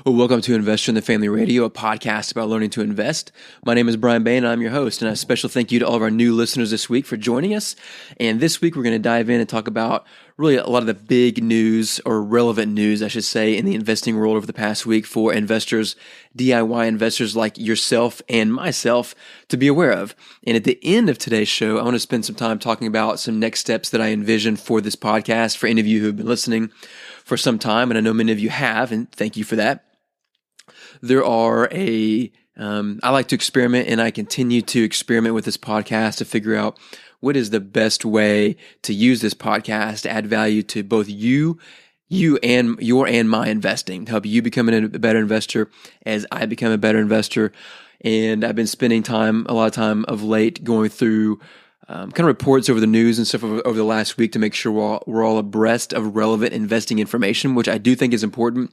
Well, welcome to Investor in the Family Radio, a podcast about learning to invest. My name is Brian Bain, and I'm your host. And a special thank you to all of our new listeners this week for joining us. And this week, we're going to dive in and talk about really a lot of the big news, or relevant news, I should say, in the investing world over the past week for investors, DIY investors like yourself and myself, to be aware of. And at the end of today's show, I want to spend some time talking about some next steps that I envision for this podcast for any of you who have been listening for some time, and I know many of you have, and thank you for that. There are I like to experiment, and I continue to experiment with this podcast to figure out what is the best way to use this podcast to add value to both you and my investing, to help you become a better investor as I become a better investor. And I've been spending a lot of time of late going through kind of reports over the news and stuff over the last week to make sure we're all abreast of relevant investing information, which I do think is important.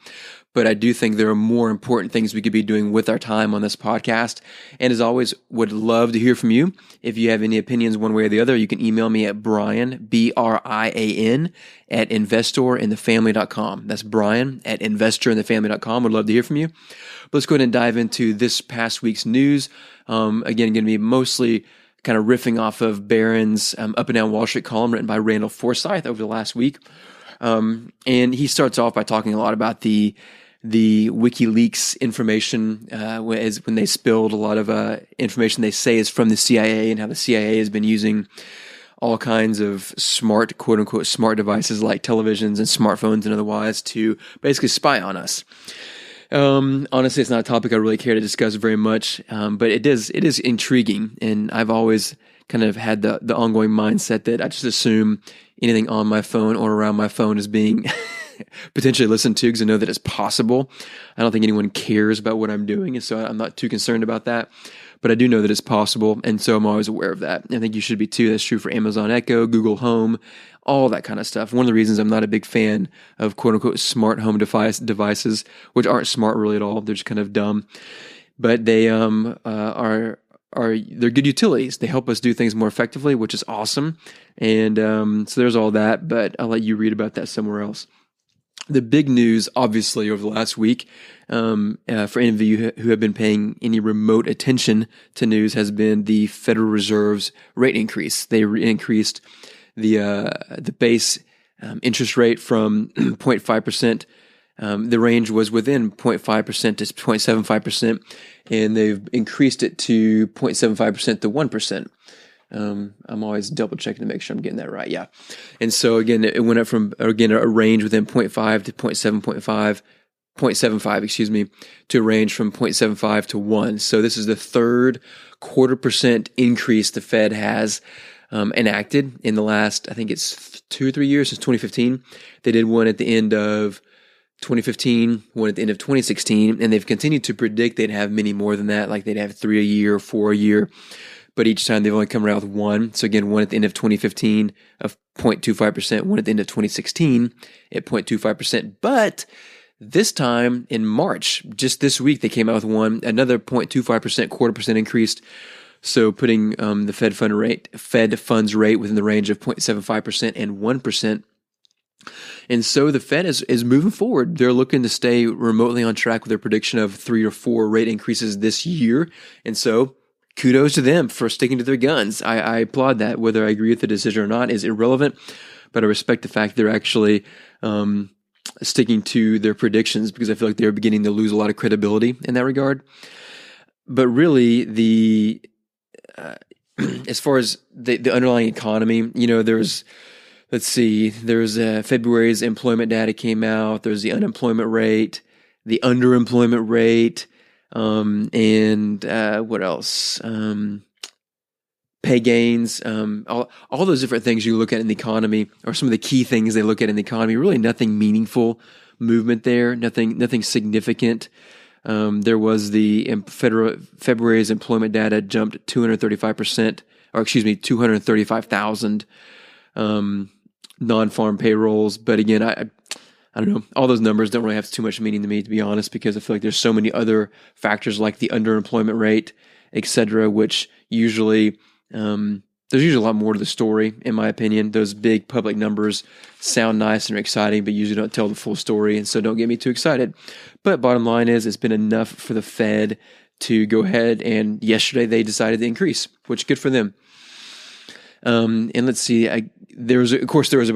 But I do think there are more important things we could be doing with our time on this podcast. And as always, would love to hear from you. If you have any opinions one way or the other, you can email me at Brian, Brian, at investorinthefamily.com. That's Brian at investorinthefamily.com. Would love to hear from you. But let's go ahead and dive into this past week's news. Again, going to be mostly kind of riffing off of Barron's Up and Down Wall Street column written by Randall Forsyth over the last week. And he starts off by talking a lot about the WikiLeaks information, when they spilled a lot of information they say is from the CIA, and how the CIA has been using all kinds of smart, quote unquote, smart devices like televisions and smartphones and otherwise to basically spy on us. Honestly, it's not a topic I really care to discuss very much, but it is intriguing, and I've always kind of had the ongoing mindset that I just assume anything on my phone or around my phone is being potentially listened to, because I know that it's possible. I don't think anyone cares about what I'm doing, and so I'm not too concerned about that. But I do know that it's possible, and so I'm always aware of that. I think you should be too. That's true for Amazon Echo, Google Home, all that kind of stuff. One of the reasons I'm not a big fan of quote-unquote smart home devices, which aren't smart really at all. They're just kind of dumb. But they they're good utilities. They help us do things more effectively, which is awesome. And so there's all that, but I'll let you read about that somewhere else. The big news, obviously, over the last week, for any of you who have been paying any remote attention to news, has been the Federal Reserve's rate increase. They increased the base interest rate from 0.5%. The range was within 0.5% to 0.75%, and they've increased it to 0.75% to 1%. I'm always double checking to make sure I'm getting that right. Yeah. And so again, it went up from, again, a range within 0.5 to 0.75, to a range from 0.75 to 1. So this is the third 0.25% increase the Fed has enacted in the last, I think it's 2 or 3 years, since 2015. They did one at the end of 2015, one at the end of 2016, and they've continued to predict they'd have many more than that, like they'd have 3 a year, 4 a year. But each time they've only come around with one. So again, one at the end of 2015 of 0.25%, one at the end of 2016 at 0.25%. But this time in March, just this week, they came out with another 0.25%, 0.25% increase. So putting the Fed funds rate within the range of 0.75% and 1%. And so the Fed is moving forward. They're looking to stay remotely on track with their prediction of 3 or 4 rate increases this year. And so kudos to them for sticking to their guns. I applaud that. Whether I agree with the decision or not is irrelevant, but I respect the fact they're actually sticking to their predictions, because I feel like they're beginning to lose a lot of credibility in that regard. But really, as far as the underlying economy, there's February's employment data came out. There's the unemployment rate, the underemployment rate, and what else? Pay gains, all those different things you look at in the economy, or some of the key things they look at in the economy. Really, nothing meaningful movement there. Nothing significant. There was the February's employment data jumped 235%, or 235,000 non-farm payrolls. But again, I don't know. All those numbers don't really have too much meaning to me, to be honest, because I feel like there's so many other factors like the underemployment rate, et cetera, which usually There's usually a lot more to the story, in my opinion. Those big public numbers sound nice and exciting, but usually don't tell the full story, and so don't get me too excited. But bottom line is, it's been enough for the Fed to go ahead, and yesterday they decided to increase, which is good for them. And let's see, there was about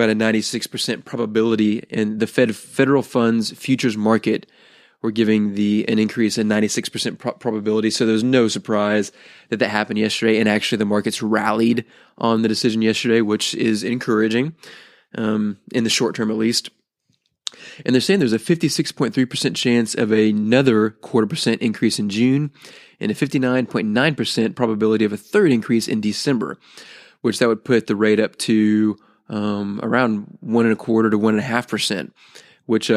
a 96% probability in the federal funds futures market were giving an increase in 96% probability. So there's no surprise that happened yesterday. And actually the markets rallied on the decision yesterday, which is encouraging, in the short term at least. And they're saying there's a 56.3% chance of another 0.25% increase in June and a 59.9% probability of a third increase in December, which that would put the rate up to around 1.25% to 1.5%, which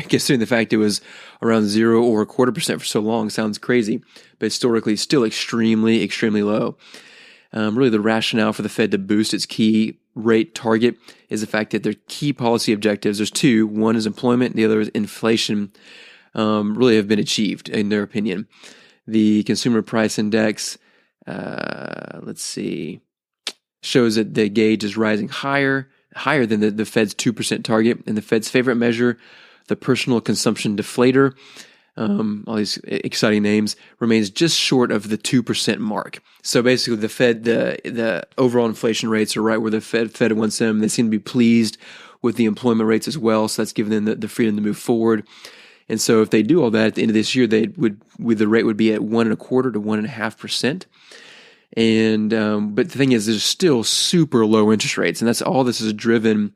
considering the fact it was around 0 or 0.25% for so long, sounds crazy, but historically still extremely, extremely low. Really, the rationale for the Fed to boost its key rate target is the fact that their key policy objectives, there's two. One is employment, and the other is inflation, really have been achieved, in their opinion. The consumer price index, shows that the gauge is rising higher than the Fed's 2% target, and the Fed's favorite measure, the personal consumption deflator, all these exciting names, remains just short of the 2% mark. So basically the Fed, the overall inflation rates are right where the Fed wants them. They seem to be pleased with the employment rates as well, so that's giving them the freedom to move forward. And so if they do all that at the end of this year, the rate would be at 1.25% to 1.5%. And but the thing is, there's still super low interest rates, and that's all this has driven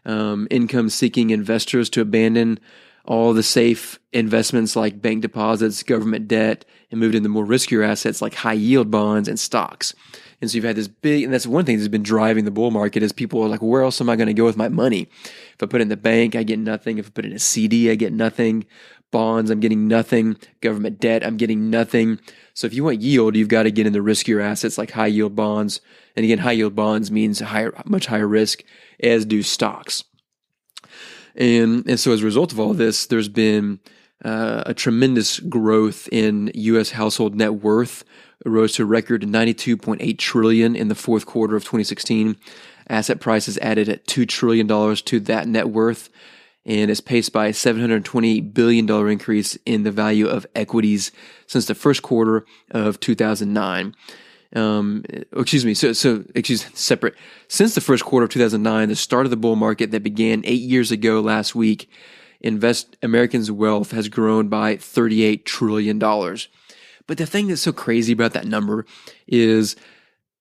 income-seeking investors to abandon all the safe investments like bank deposits, government debt, and moved into more riskier assets like high-yield bonds and stocks. And so you've had this big, and that's one thing that's been driving the bull market is people are like, where else am I going to go with my money? If I put it in the bank, I get nothing. If I put it in a CD, I get nothing. Bonds, I'm getting nothing. Government debt, I'm getting nothing. So if you want yield, you've got to get into riskier assets like high yield bonds. And again, high yield bonds means much higher risk, as do stocks. And so as a result of all this, there's been a tremendous growth in U.S. household net worth. It rose to a record $92.8 trillion in the fourth quarter of 2016. Asset prices added at $2 trillion to that net worth, and is paced by a $720 billion increase in the value of equities since the first quarter of 2009. Separate. Since the first quarter of 2009, the start of the bull market that began 8 years ago last week, Americans' wealth has grown by $38 trillion. But the thing that's so crazy about that number is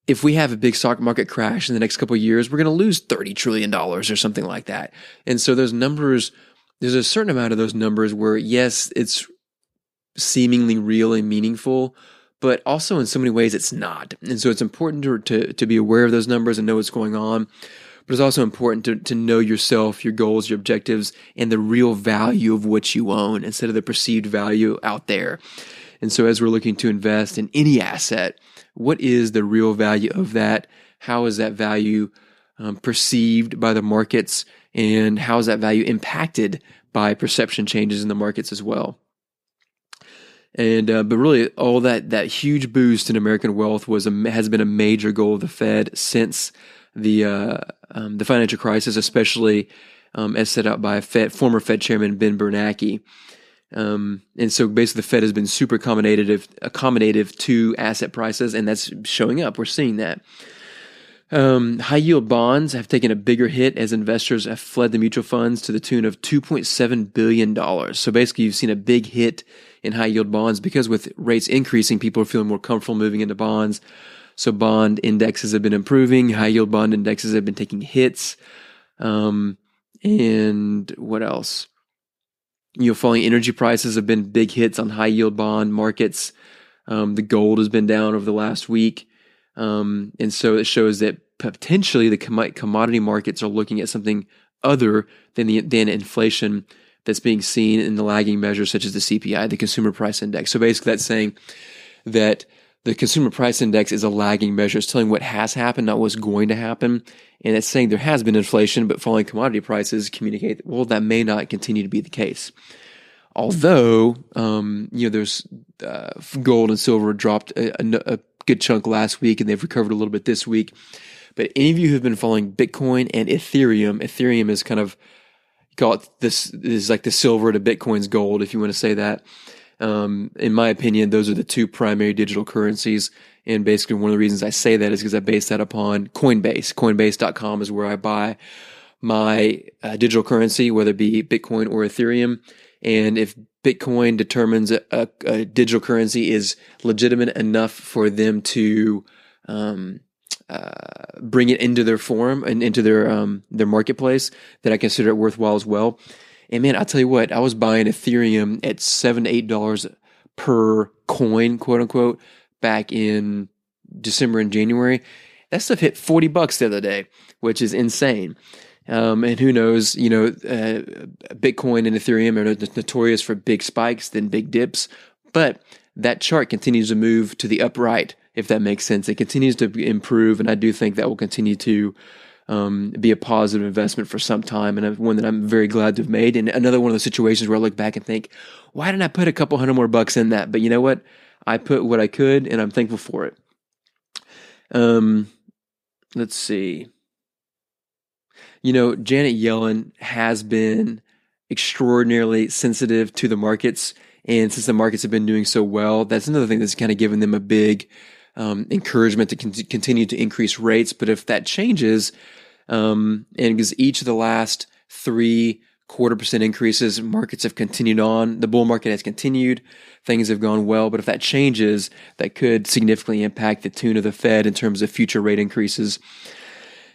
if we have a big stock market crash in the next couple of years, we're going to lose $30 trillion or something like that. And so those numbers, there's a certain amount of those numbers where, yes, it's seemingly real and meaningful, but also in so many ways it's not. And so it's important to be aware of those numbers and know what's going on. But it's also important to know yourself, your goals, your objectives, and the real value of what you own instead of the perceived value out there. And so as we're looking to invest in any asset, what is the real value of that? How is that value perceived by the markets? And how is that value impacted by perception changes in the markets as well? And but really, all that huge boost in American wealth has been a major goal of the Fed since the financial crisis, especially as set out by former Fed Chairman Ben Bernanke. And so basically the Fed has been super accommodative to asset prices, and that's showing up. We're seeing that. High yield bonds have taken a bigger hit as investors have fled the mutual funds to the tune of $2.7 billion. So basically you've seen a big hit in high yield bonds because with rates increasing, people are feeling more comfortable moving into bonds. So bond indexes have been improving. High yield bond indexes have been taking hits. And what else? Falling energy prices have been big hits on high yield bond markets. The gold has been down over the last week. And so it shows that potentially the commodity markets are looking at something other than inflation that's being seen in the lagging measures such as the CPI, the Consumer Price Index. So basically that's saying that the Consumer Price Index is a lagging measure. It's telling what has happened, not what's going to happen. And it's saying there has been inflation, but falling commodity prices communicate, well, that may not continue to be the case. Although, there's gold and silver dropped good chunk last week, and they've recovered a little bit this week. But any of you who've been following Bitcoin and Ethereum is kind of, call it, this is like the silver to Bitcoin's gold, if you want to say that. In my opinion, those are the two primary digital currencies. And basically one of the reasons I say that is because I base that upon Coinbase. Coinbase.com is where I buy my digital currency, whether it be Bitcoin or Ethereum. And if Bitcoin determines a digital currency is legitimate enough for them to bring it into their forum and into their marketplace, then I consider it worthwhile as well. And man, I'll tell you what, I was buying Ethereum at $7 to $8 per coin, quote unquote, back in December and January. That stuff hit $40 the other day, which is insane. And who knows, Bitcoin and Ethereum are notorious for big spikes, then big dips. But that chart continues to move to the upright, if that makes sense. It continues to improve, and I do think that will continue to be a positive investment for some time, and one that I'm very glad to have made. And another one of those situations where I look back and think, why didn't I put a couple $100 more in that? But you know what? I put what I could, and I'm thankful for it. Let's see. Janet Yellen has been extraordinarily sensitive to the markets. And since the markets have been doing so well, that's another thing that's kind of given them a big encouragement to continue to increase rates. But if that changes, and because each of the last 0.75% increases, markets have continued on. The bull market has continued. Things have gone well. But if that changes, that could significantly impact the tune of the Fed in terms of future rate increases.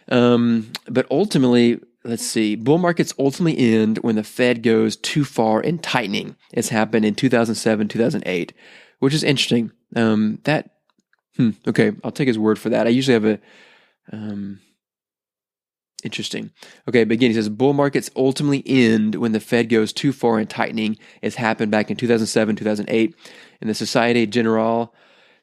But ultimately, let's see, bull markets ultimately end when the Fed goes too far in tightening. It's happened in 2007, 2008, which is interesting. Okay, I'll take his word for that. I usually have interesting. Okay, but again, he says bull markets ultimately end when the Fed goes too far in tightening. It's happened back in 2007, 2008. And the Societe Generale's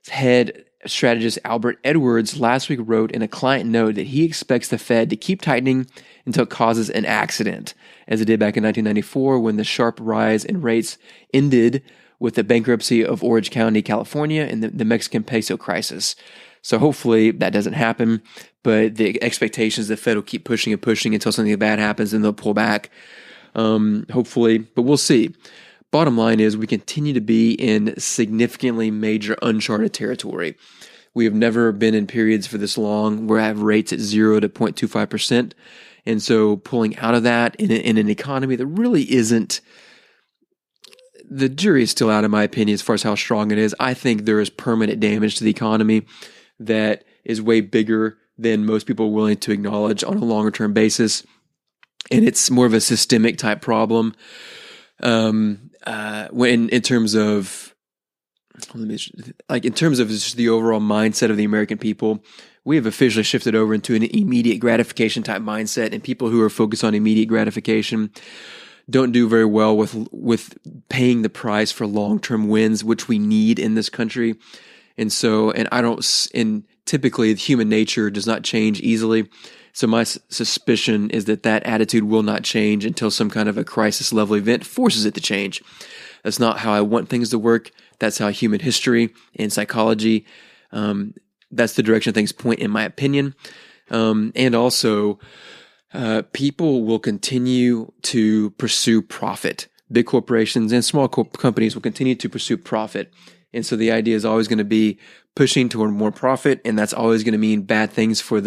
head strategist Albert Edwards last week wrote in a client note that he expects the Fed to keep tightening until it causes an accident, as it did back in 1994 when the sharp rise in rates ended with the bankruptcy of Orange County, California, and the Mexican peso crisis. So hopefully that doesn't happen, but the expectation is the Fed will keep pushing and pushing until something bad happens and they'll pull back, hopefully, but we'll see. Bottom line is we continue to be in significantly major uncharted territory. We have never been in periods for this long where I have rates at 0 to 0.25%. And so pulling out of that in an economy that really isn't, the jury is still out in my opinion as far as how strong it is. I think there is permanent damage to the economy that is way bigger than most people are willing to acknowledge on a longer term basis. And it's more of a systemic type problem. When in terms of just the overall mindset of the American people, we have officially shifted over into an immediate gratification type mindset, and people who are focused on immediate gratification don't do very well with paying the price for long-term wins, which we need in this country. And typically human nature does not change easily. So my suspicion is that attitude will not change until some kind of a crisis level event forces it to change. That's not how I want things to work. That's how human history and psychology, that's the direction things point in my opinion. And also, people will continue to pursue profit. Big corporations and small companies will continue to pursue profit. And so the idea is always going to be pushing toward more profit, and that's always going to mean bad things for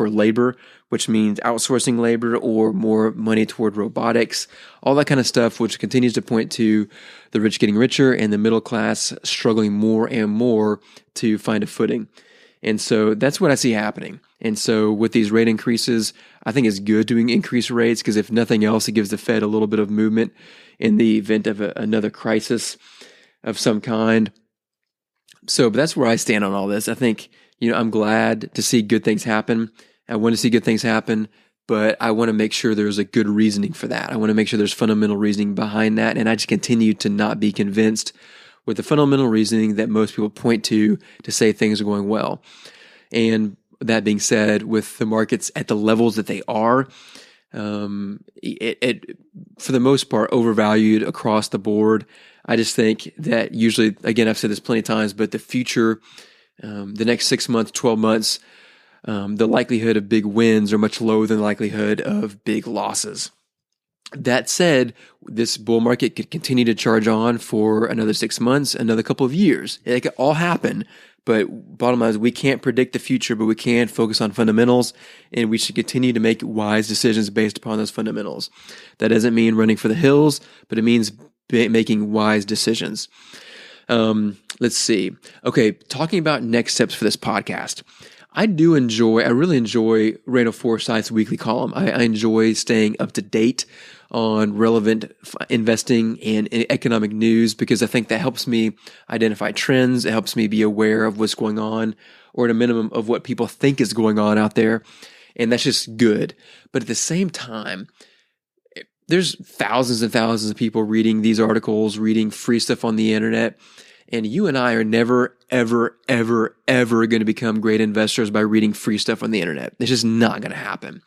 labor, which means outsourcing labor or more money toward robotics, all that kind of stuff, which continues to point to the rich getting richer and the middle class struggling more and more to find a footing. And so that's what I see happening. And so with these rate increases, I think it's good to increase rates because if nothing else, it gives the Fed a little bit of movement in the event of another crisis of some kind. So, but that's where I stand on all this. I think, I'm glad to see good things happen. I want to see good things happen, but I want to make sure there's a good reasoning for that. I want to make sure there's fundamental reasoning behind that. And I just continue to not be convinced with the fundamental reasoning that most people point to say things are going well. And that being said, with the markets at the levels that they are, it for the most part, overvalued across the board. I just think that usually, again, I've said this plenty of times, but the future the next 6 months, 12 months, the likelihood of big wins are much lower than the likelihood of big losses. That said, this bull market could continue to charge on for another 6 months, another couple of years. It could all happen. But bottom line is we can't predict the future, but we can focus on fundamentals, and we should continue to make wise decisions based upon those fundamentals. That doesn't mean running for the hills, but it means making wise decisions. Let's see. Okay, talking about next steps for this podcast. I really enjoy Randall Forsyth's weekly column. I enjoy staying up to date on relevant investing and economic news because I think that helps me identify trends. It helps me be aware of what's going on, or at a minimum of what people think is going on out there. And that's just good. But at the same time, there's thousands and thousands of people reading these articles, reading free stuff on the internet. And you and I are never, ever, ever, ever going to become great investors by reading free stuff on the internet. It's just not going to happen.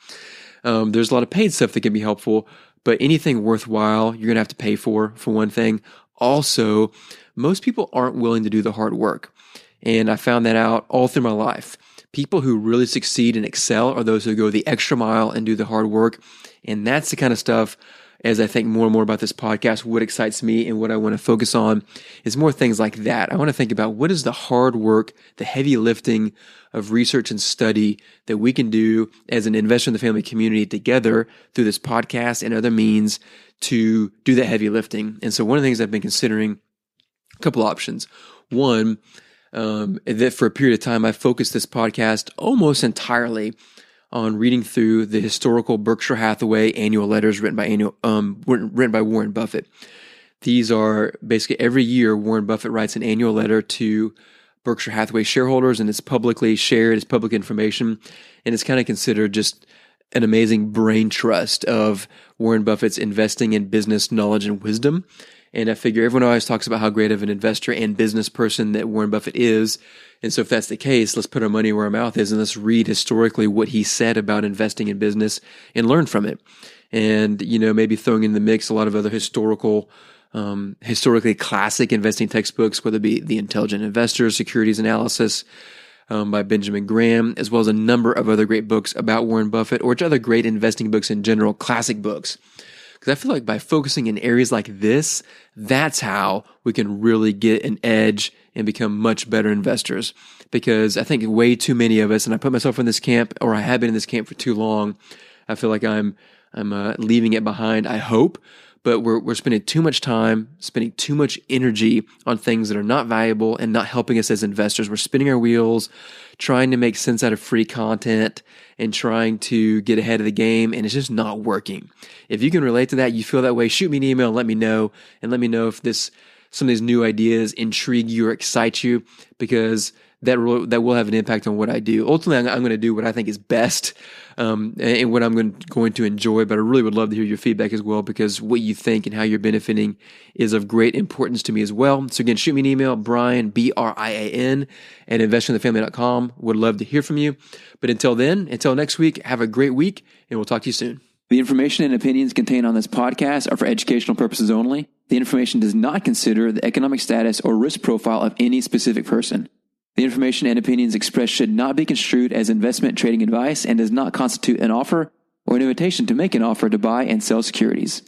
There's a lot of paid stuff that can be helpful, but anything worthwhile, you're going to have to pay for one thing. Also, most people aren't willing to do the hard work. And I found that out all through my life. People who really succeed and excel are those who go the extra mile and do the hard work. And that's the kind of stuff, as I think more and more about this podcast, what excites me and what I want to focus on is more things like that. I want to think about what is the hard work, the heavy lifting of research and study that we can do as an investor in the family community together through this podcast and other means to do that heavy lifting. And so one of the things I've been considering, a couple options. One, that for a period of time, I focused this podcast almost entirely on reading through the historical Berkshire Hathaway annual letters written by Warren Buffett. These are basically every year Warren Buffett writes an annual letter to Berkshire Hathaway shareholders, and it's publicly shared, it's public information, and it's kind of considered just an amazing brain trust of Warren Buffett's investing in business knowledge and wisdom. And I figure everyone always talks about how great of an investor and business person that Warren Buffett is. And so if that's the case, let's put our money where our mouth is and let's read historically what he said about investing in business and learn from it. And, maybe throwing in the mix a lot of other historically classic investing textbooks, whether it be The Intelligent Investor, Securities Analysis by Benjamin Graham, as well as a number of other great books about Warren Buffett or other great investing books in general, classic books. Because I feel like by focusing in areas like this, that's how we can really get an edge and become much better investors. Because I think way too many of us, and I put myself in this camp, or I have been in this camp for too long, I feel like I'm leaving it behind, I hope. But we're spending too much time, spending too much energy on things that are not valuable and not helping us as investors. We're spinning our wheels, trying to make sense out of free content and trying to get ahead of the game, and it's just not working. If you can relate to that, you feel that way, shoot me an email and let me know if some of these new ideas intrigue you or excite you, because that will have an impact on what I do. Ultimately, I'm going to do what I think is best and what I'm going to enjoy, but I really would love to hear your feedback as well, because what you think and how you're benefiting is of great importance to me as well. So again, shoot me an email, Brian, Brian, at investinginthefamily.com. Would love to hear from you. But until next week, have a great week, and we'll talk to you soon. The information and opinions contained on this podcast are for educational purposes only. The information does not consider the economic status or risk profile of any specific person. The information and opinions expressed should not be construed as investment trading advice and does not constitute an offer or an invitation to make an offer to buy and sell securities.